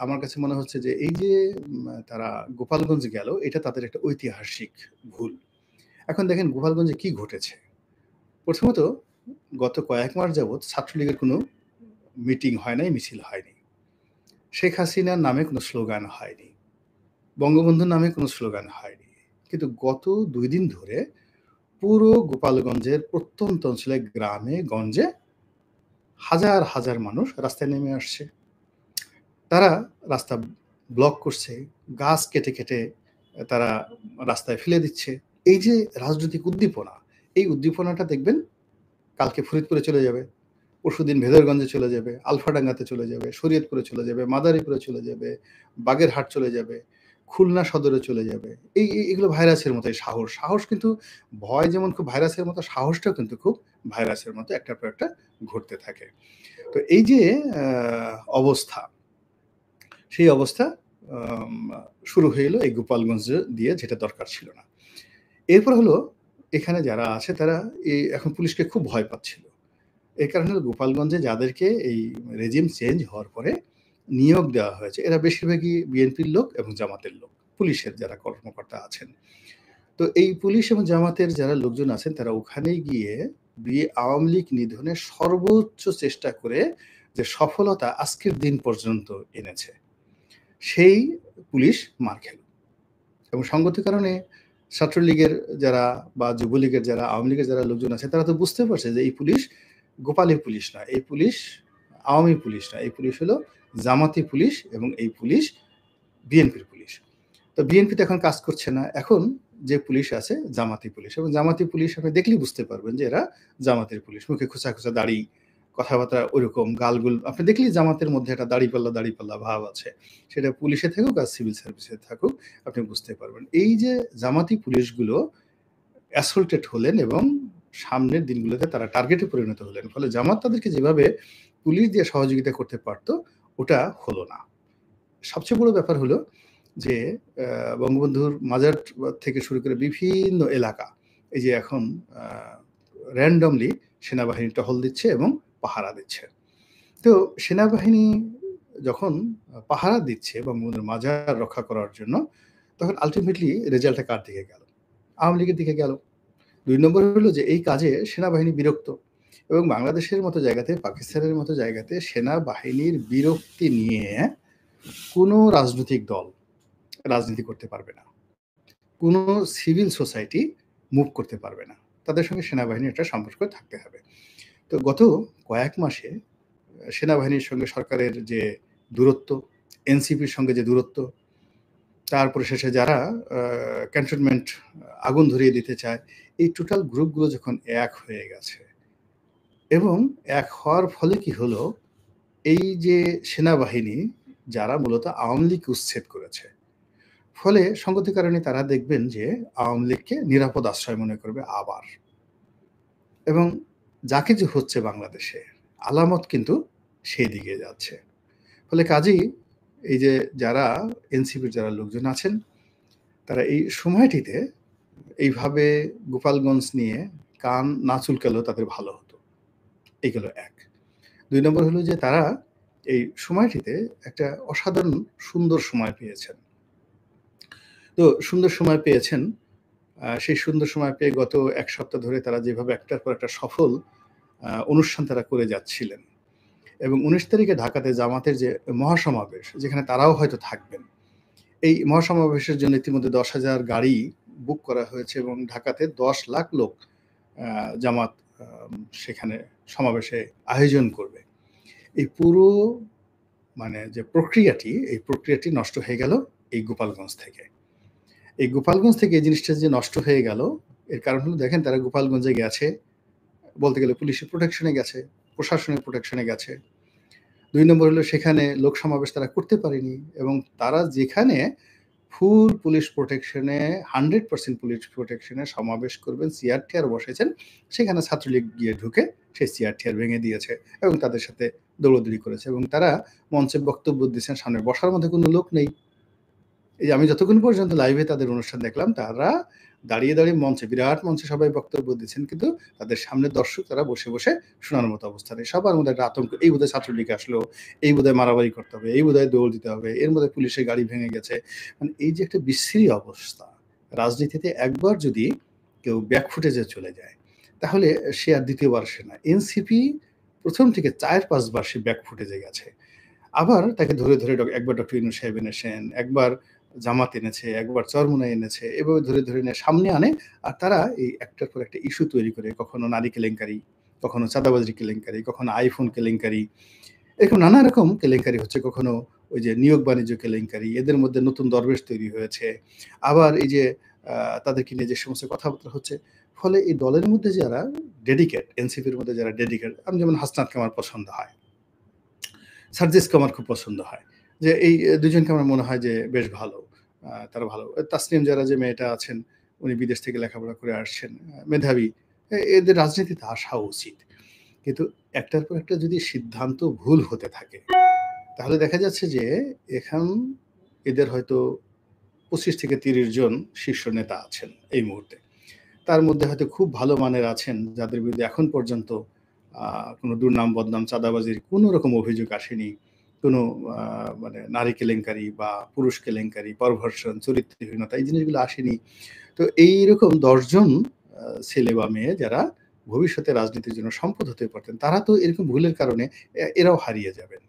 আমার কাছে মনে হচ্ছে যে এই যে তারা গোপালগঞ্জ গেল, এটা তাদের একটা ঐতিহাসিক ভুল। এখন দেখেন গোপালগঞ্জে কি ঘটেছে? প্রথমত গত কয়েক মাস যাবৎ ছাত্রলীগের কোনো মিটিং হয় নাই, মিছিল হয়নি। শেখ হাসিনার নামে কোনো স্লোগান হয়নি। বঙ্গবন্ধুর নামে কোনো স্লোগান হয়নি। কিন্তু গত ২ দিন ধরে পুরো গোপালগঞ্জের প্রত্যন্ত অঞ্চলে গ্রামে গঞ্জে হাজার, হাজার মানুষ রাস্তায় নেমে আসছে। তারা রাস্তা ব্লক করছে, গাছ কেটে, কেটে তারা রাস্তায় ফেলে দিচ্ছে। এই যে রাজনৈতিক উদ্দীপনা, এই উদ্দীপনাটা দেখবেন কালকে ফরিদপুরে চলে যাবে, পরশুদিন ভেদরগঞ্জে চলে যাবে, আলফাডাঙ্গাতে চলে যাবে, শরীয়তপুরে চলে যাবে, মাদারীপুরে চলে যাবে, বাগেরহাট চলে যাবে, খুলনা সদরে চলে যাবে। এগুলো ভাইরাসের মতো এই সাহস। সাহস কিন্তু ভয় যেমন খুব ভাইরাসের মতো, সাহসটাও কিন্তু খুব ভাইরাসের মতো একটার পর একটা ঘটতে থাকে। তো এই যে অবস্থা, সেই অবস্থা আম শুরু হয়ে এলো এই গোপালগঞ্জ দিয়ে, যেটা দরকার ছিল না। এরপর হলো এখানে যারা আছে তারা এখন পুলিশকে খুব ভয় পাচ্ছিল। এর কারণে গোপালগঞ্জে যাদেরকে এই রেজিম চেঞ্জ হওয়ার পরে নিয়োগ দেওয়া হয়েছে, এরা বেশিরভাগই বিএনপির লোক এবং জামাতের লোক, পুলিশের যারা কর্মকর্তা আছেন। তো এই পুলিশ এবং জামাতের যারা লোকজন আছেন তারা ওখানে গিয়ে আওয়ামী লীগ নিধনের সর্বোচ্চ চেষ্টা করে যে সফলতা আজকের দিন পর্যন্ত এনেছে, সেই পুলিশ মার খেল। এবং সঙ্গত কারণে ছাত্রলীগের যারা বা যুবলীগের যারা, আওয়ামী লীগের যারা লোকজন আছে তারা তো বুঝতে পারছে যে এই পুলিশ গোপালী পুলিশ না, এই পুলিশ আওয়ামী পুলিশ না, এই পুলিশ হলো জামাতি পুলিশ এবং এই পুলিশ বিএনপির পুলিশ। তো বিএনপি তো এখন কাজ করছে না, এখন যে পুলিশ আছে জামাতি পুলিশ, এবং জামাতি পুলিশ আপনি দেখলেই বুঝতে পারবেন যে এরা জামাতের পুলিশ। মুখে খোঁচা খোঁচা দাড়ি, কথাবার্তা ওইরকম, গালগুল আপনি দেখলেই জামাতের মধ্যে একটা দাড়িপাল্লা ভাব আছে। সেটা পুলিশে থাকুক আর সিভিল সার্ভিসে থাকুক, আপনি বুঝতে পারবেন। এই যে জামাতি পুলিশগুলো অ্যাসল্টেড হলেন এবং সামনের দিনগুলোতে তারা টার্গেটে পরিণত হলেন। ফলে জামাত তাদেরকে যেভাবে পুলিশ দিয়ে সহযোগিতা করতে পারত, ওটা হলো না। সবচেয়ে বড় ব্যাপার হলো যে বঙ্গবন্ধুর মাজার থেকে শুরু করে বিভিন্ন এলাকা এই যে এখন র্যান্ডমলি সেনাবাহিনী টহল দিচ্ছে এবং পাহারা দিচ্ছে। তো সেনাবাহিনী যখন পাহারা দিচ্ছে বঙ্গবন্ধুর মাজার রক্ষা করার জন্য, তখন আল্টিমেটলি রেজাল্টটা কার দিকে গেল? আওয়ামী লীগের দিকে গেল। ২ নম্বর হলো যে এই কাজে সেনাবাহিনী বিরক্ত, এবং বাংলাদেশের মতো জায়গাতে, পাকিস্তানের মতো জায়গাতে সেনাবাহিনীর বিরক্তি নিয়ে কোনো রাজনৈতিক দল রাজনীতি করতে পারবে না। কোনো সিভিল সোসাইটি মুভ করতে পারবে না। তাদের সঙ্গে সেনাবাহিনীর একটা সম্পর্ক থাকতে হবে। তো গত কয়েক মাসে সেনাবাহিনীর সঙ্গে সরকারের যে দূরত্ব, এনসিপির সঙ্গে যে দূরত্ব, তারপরে শেষে যারা ক্যান্টনমেন্ট আগুন ধরিয়ে দিতে চায়, এই টোটাল গ্রুপগুলো যখন এক হয়ে গেছে, এবং এক হওয়ার ফলে কি হলো, এই যে সেনাবাহিনী যারা মূলত আওয়ামী লীগকে উচ্ছেদ করেছে, ফলে সঙ্গতি কারণে তারা দেখবেন যে আওয়ামী লীগকে নিরাপদ আশ্রয় মনে করবে আবার, এবং যা কিছু হচ্ছে বাংলাদেশে আলামত কিন্তু সেই দিকে যাচ্ছে। ফলে কাজেই এই যে যারা এনসিপির যারা লোকজন আছেন, তারা এই সময়টিতে এইভাবে গোপালগঞ্জ নিয়ে কান না চুলকালেও তাদের ভালো হতো। এই গেল এক। ২ নম্বর হলো যে তারা এই সময়টিতে একটা অসাধারণ সুন্দর সময় পেয়েছেন। তো সুন্দর সময় পেয়েছেন, সেই সুন্দর সময় পেয়ে গত ১ সপ্তাহ ধরে তারা যেভাবে একটার পর একটা সফল অনুষ্ঠান তারা করে যাচ্ছিলেন, এবং ১৯ তারিখে ঢাকাতে জামাতের যে মহাসমাবেশ, যেখানে তারাও হয়তো থাকবেন, এই মহাসমাবেশের জন্য ইতিমধ্যে ১০,০০০ গাড়ি বুক করা হয়েছে এবং ঢাকাতে ১০ লাখ লোক জামাত সেখানে সমাবেশে আয়োজন করবে। এই পুরো মানে যে প্রক্রিয়াটি, এই প্রক্রিয়াটি নষ্ট হয়ে গেল এই গোপালগঞ্জ থেকে। এই গোপালগঞ্জ থেকে এই জিনিসটা যে নষ্ট হয়ে গেল, এর কারণ হলো দেখেন তারা গোপালগঞ্জে গেছে, বলতে গেলে পুলিশের প্রোটেকশনে গেছে, প্রশাসনের প্রোটেকশনে গেছে। ২ নম্বর হলো সেখানে লোক সমাবেশ তারা করতে পারেনি, এবং তারা যেখানে ফুল পুলিশ প্রোটেকশনে 100% পুলিশ প্রোটেকশনে সমাবেশ করবেন, চেয়ার-টেয়ার বসেছেন, সেখানে ছাত্রলীগ গিয়ে ঢুকে সেই চেয়ার-টেয়ার ভেঙে দিয়েছে এবং তাদের সাথে দৌড়াদৌড়ি করেছে, এবং তারা মঞ্চে বক্তব্য দিচ্ছেন, সামনে বসার মধ্যে কোনো লোক নেই। এই যে আমি যতক্ষণ পর্যন্ত লাইভে তাদের অনুষ্ঠান দেখলাম, তারা দাঁড়িয়ে মঞ্চে, বিরাট মঞ্চে সবাই বক্তব্য দিচ্ছেন। কিন্তু তাদের সামনে দর্শক তারা বসে শোনার মতো অবস্থা নেই। সবার মধ্যে একটা আতঙ্ক। এই বোধহয় ছাত্রলীগ আসলো, এই বোধহয় মারামারি করতে হবে, এই বোধহয় দৌড় দিতে হবে, এর মধ্যে পুলিশের গাড়ি ভেঙে গেছে। মানে এই যে একটা বিশ্রী অবস্থা, রাজনীতিতে একবার যদি কেউ ব্যাক ফুটেজে চলে যায়, তাহলে সে আর ২য় বার আসে না। এনসিপি ১ম থেকে ৪-৫ বার সে ব্যাক ফুটেজে গেছে। আবার তাকে ধরে একবার ডক্টর ইউনূস সাহেব এনেছেন, একবার জামাত এনেছে, একবার চরমোনাই এনেছে। এভাবে ধরে নিয়ে সামনে আনে। আর তারা এই একটার পর একটা ইস্যু তৈরি করে, কখনো নারী কেলেঙ্কারি, কখনো চাঁদাবাজির কেলেঙ্কারি, কখনো আইফোন কেলেঙ্কারি। এরকম নানা রকম কেলেঙ্কারি হচ্ছে। কখনো ওই যে নিয়োগ বাণিজ্য কেলেঙ্কারি, এদের মধ্যে নতুন দরবেশ তৈরি হয়েছে। আবার এই যে তাদেরকে নিয়ে যে সমস্ত কথাবার্তা হচ্ছে, ফলে এই দলের মধ্যে যারা ডেডিকেট, এনসিপির মধ্যে যারা ডেডিকেট, আমি যেমন হাসনাতকে আমার পছন্দ হয়। সার্জিসকে আমার খুব পছন্দ হয়। যে এই ২ জনকে আমার মনে হয় যে বেশ ভালো। তারা ভালো। তাসনিম যারা যে মেয়েটা আছেন, উনি বিদেশ থেকে লেখাপড়া করে আসছেন। মেধাবী। এদের রাজনীতিতে আসা উচিত। কিন্তু একটার পর একটা যদি সিদ্ধান্ত ভুল হতে থাকে, তাহলে দেখা যাচ্ছে যে এখন এদের হয়তো ২৫ থেকে ৩০ জন শীর্ষ নেতা আছেন এই মুহূর্তে। তার মধ্যে হয়তো খুব ভালো মানের আছেন যাদের বিরুদ্ধে এখন পর্যন্ত কোনো দুর্নাম, বদনাম, চাঁদাবাজির কোনো রকম অভিযোগ আসেনি। কোনো মানে নারী কেলেঙ্কারি বা পুরুষ কেলেঙ্কারি, পারভার্সন, চরিত্রহীনতা এই জিনিসগুলো আসেনি। তো এইরকম ১০ জন ছেলে বা মেয়ে যারা ভবিষ্যতে রাজনীতির জন্য সম্পদ হতে পারতেন, তারা তো এরকম ভুলের কারণে এরাও হারিয়ে যাবেন।